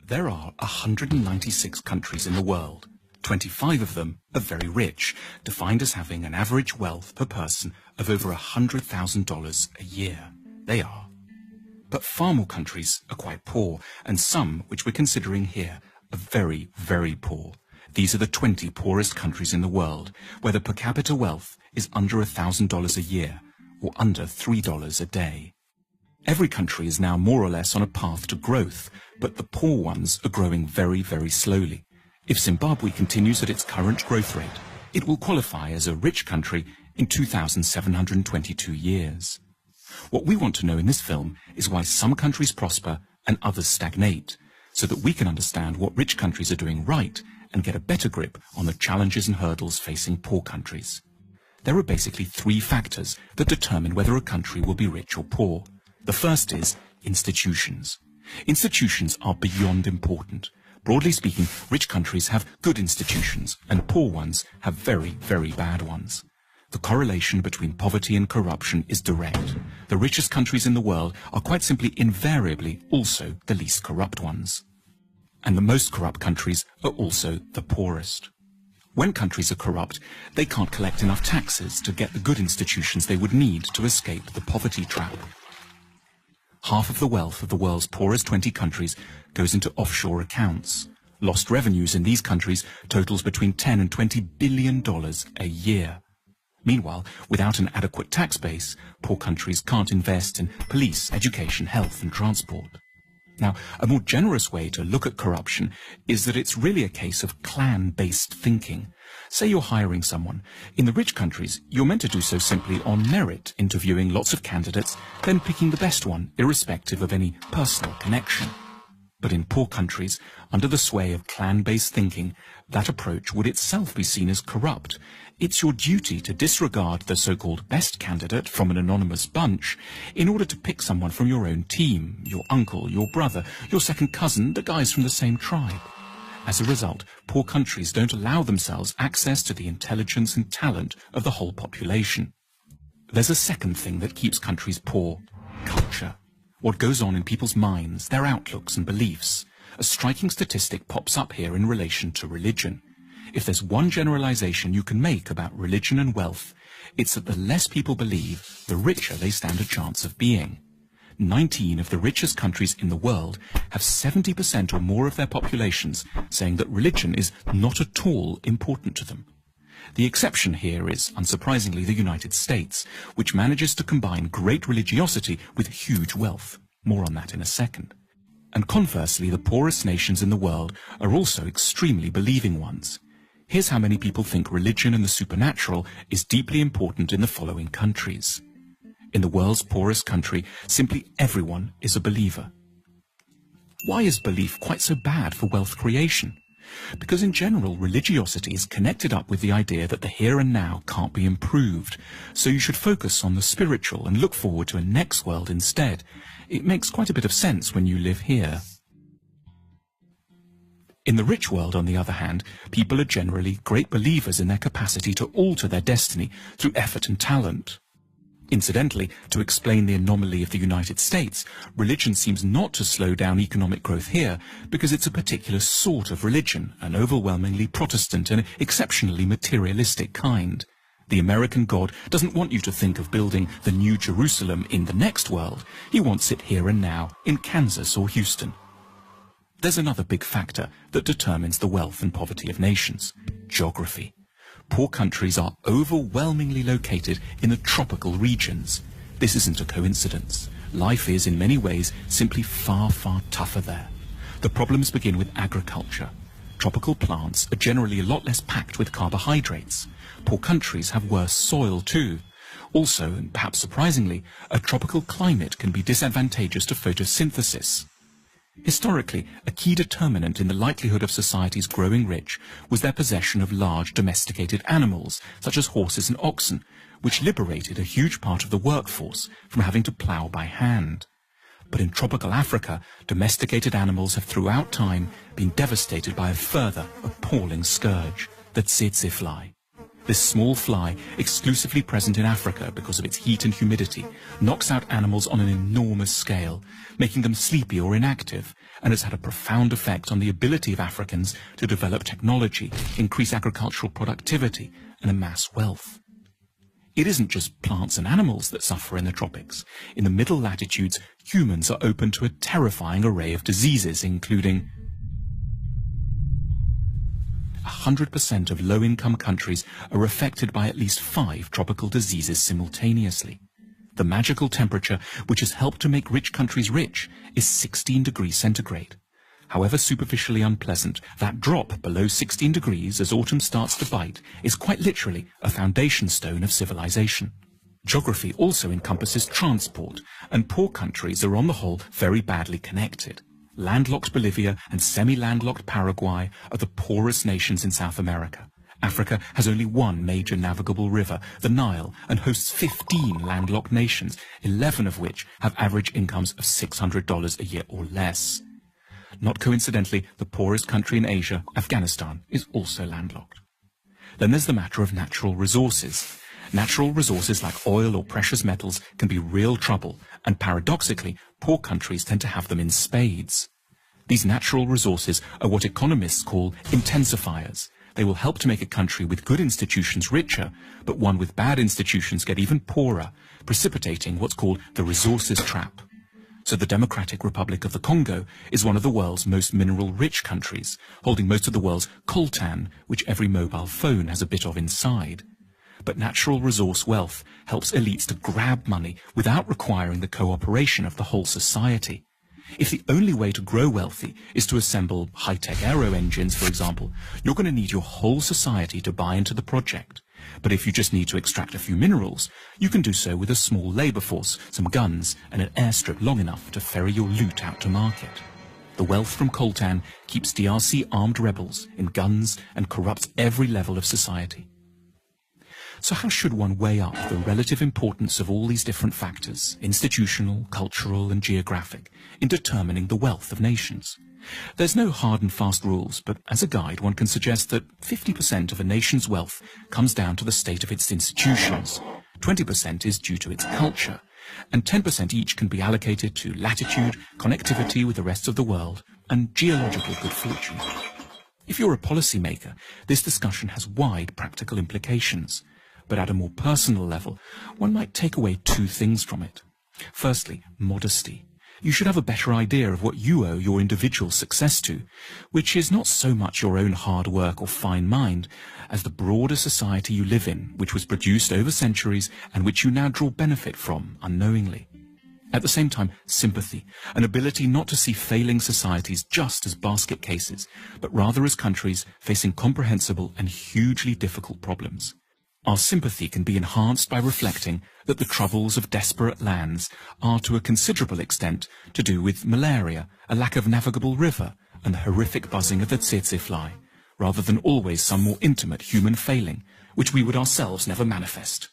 There are 196 countries in the world. 25 of them are very rich, defined as having an average wealth per person of over $100,000 a year. They are. But far more countries are quite poor, and some, which we're considering here, are very, very poor. These are the 20 poorest countries in the world, where the per capita wealth is under $1,000 a year, or under $3 a day. Every country is now more or less on a path to growth, but the poor ones are growing very, very slowly. If Zimbabwe continues at its current growth rate, it will qualify as a rich country in 2,722 years. What we want to know in this film is why some countries prosper and others stagnate, so that we can understand what rich countries are doing right and get a better grip on the challenges and hurdles facing poor countries. There are basically three factors that determine whether a country will be rich or poor. The first is institutions. Institutions are beyond important. Broadly speaking, rich countries have good institutions, and poor ones have very, very bad ones. The correlation between poverty and corruption is direct. The richest countries in the world are quite simply invariably also the least corrupt ones. And the most corrupt countries are also the poorest. When countries are corrupt, they can't collect enough taxes to get the good institutions they would need to escape the poverty trap. Half of the wealth of the world's poorest 20 countries goes into offshore accounts. Lost revenues in these countries totals between $10 and $20 billion a year. Meanwhile, without an adequate tax base, poor countries can't invest in police, education, health and transport. Now, a more generous way to look at corruption is that it's really a case of clan-based thinking. Say you're hiring someone. In the rich countries, you're meant to do so simply on merit, interviewing lots of candidates, then picking the best one, irrespective of any personal connection. But in poor countries, under the sway of clan-based thinking, that approach would itself be seen as corrupt. It's your duty to disregard the so-called best candidate from an anonymous bunch in order to pick someone from your own team, your uncle, your brother, your second cousin, the guys from the same tribe. As a result, poor countries don't allow themselves access to the intelligence and talent of the whole population. There's a second thing that keeps countries poor: culture. What goes on in people's minds, their outlooks and beliefs. A striking statistic pops up here in relation to religion. If there's one generalization you can make about religion and wealth, it's that the less people believe, the richer they stand a chance of being. 19 of the richest countries in the world have 70% or more of their populations saying that religion is not at all important to them. The exception here is, unsurprisingly, the United States, which manages to combine great religiosity with huge wealth. More on that in a second. And conversely, the poorest nations in the world are also extremely believing ones. Here's how many people think religion and the supernatural is deeply important in the following countries. In the world's poorest country, simply everyone is a believer. Why is belief quite so bad for wealth creation? Because in general, religiosity is connected up with the idea that the here and now can't be improved, so you should focus on the spiritual and look forward to a next world instead. It makes quite a bit of sense when you live here. In the rich world, on the other hand, people are generally great believers in their capacity to alter their destiny through effort and talent. Incidentally, to explain the anomaly of the United States, religion seems not to slow down economic growth here because it's a particular sort of religion, an overwhelmingly Protestant and exceptionally materialistic kind. The American God doesn't want you to think of building the New Jerusalem in the next world. He wants it here and now, in Kansas or Houston. There's another big factor that determines the wealth and poverty of nations: geography. Poor countries are overwhelmingly located in the tropical regions. This isn't a coincidence. Life is, in many ways, simply far, far tougher there. The problems begin with agriculture. Tropical plants are generally a lot less packed with carbohydrates. Poor countries have worse soil too. Also, and perhaps surprisingly, a tropical climate can be disadvantageous to photosynthesis. Historically, a key determinant in the likelihood of societies growing rich was their possession of large domesticated animals, such as horses and oxen, which liberated a huge part of the workforce from having to plough by hand. But in tropical Africa, domesticated animals have throughout time been devastated by a further appalling scourge, the tsetse fly. This small fly, exclusively present in Africa because of its heat and humidity, knocks out animals on an enormous scale, making them sleepy or inactive, and has had a profound effect on the ability of Africans to develop technology, increase agricultural productivity, and amass wealth. It isn't just plants and animals that suffer in the tropics. In the middle latitudes, humans are open to a terrifying array of diseases, including 100% of low-income countries are affected by at least 5 tropical diseases simultaneously. The magical temperature, which has helped to make rich countries rich, is 16 degrees centigrade. However superficially unpleasant, that drop below 16 degrees as autumn starts to bite is quite literally a foundation stone of civilization. Geography also encompasses transport, and poor countries are on the whole very badly connected. Landlocked Bolivia and semi-landlocked Paraguay are the poorest nations in South America. Africa has only one major navigable river, the Nile, and hosts 15 landlocked nations, 11 of which have average incomes of $600 a year or less. Not coincidentally, the poorest country in Asia, Afghanistan, is also landlocked. Then there's the matter of natural resources. Natural resources like oil or precious metals can be real trouble, and paradoxically, poor countries tend to have them in spades. These natural resources are what economists call intensifiers. They will help to make a country with good institutions richer, but one with bad institutions get even poorer, precipitating what's called the resources trap. So the Democratic Republic of the Congo is one of the world's most mineral-rich countries, holding most of the world's coltan, which every mobile phone has a bit of inside. But natural resource wealth helps elites to grab money without requiring the cooperation of the whole society. If the only way to grow wealthy is to assemble high-tech aero engines, for example, you're going to need your whole society to buy into the project. But if you just need to extract a few minerals, you can do so with a small labor force, some guns, and an airstrip long enough to ferry your loot out to market. The wealth from coltan keeps DRC armed rebels in guns and corrupts every level of society. So how should one weigh up the relative importance of all these different factors, institutional, cultural, and geographic, in determining the wealth of nations? There's no hard and fast rules, but as a guide one can suggest that 50% of a nation's wealth comes down to the state of its institutions, 20% is due to its culture, and 10% each can be allocated to latitude, connectivity with the rest of the world, and geological good fortune. If you're a policymaker, this discussion has wide practical implications. But at a more personal level, one might take away 2 things from it. Firstly, modesty. You should have a better idea of what you owe your individual success to, which is not so much your own hard work or fine mind, as the broader society you live in, which was produced over centuries and which you now draw benefit from unknowingly. At the same time, sympathy, an ability not to see failing societies just as basket cases, but rather as countries facing comprehensible and hugely difficult problems. Our sympathy can be enhanced by reflecting that the troubles of desperate lands are to a considerable extent to do with malaria, a lack of navigable river, and the horrific buzzing of the tsetse fly, rather than always some more intimate human failing, which we would ourselves never manifest.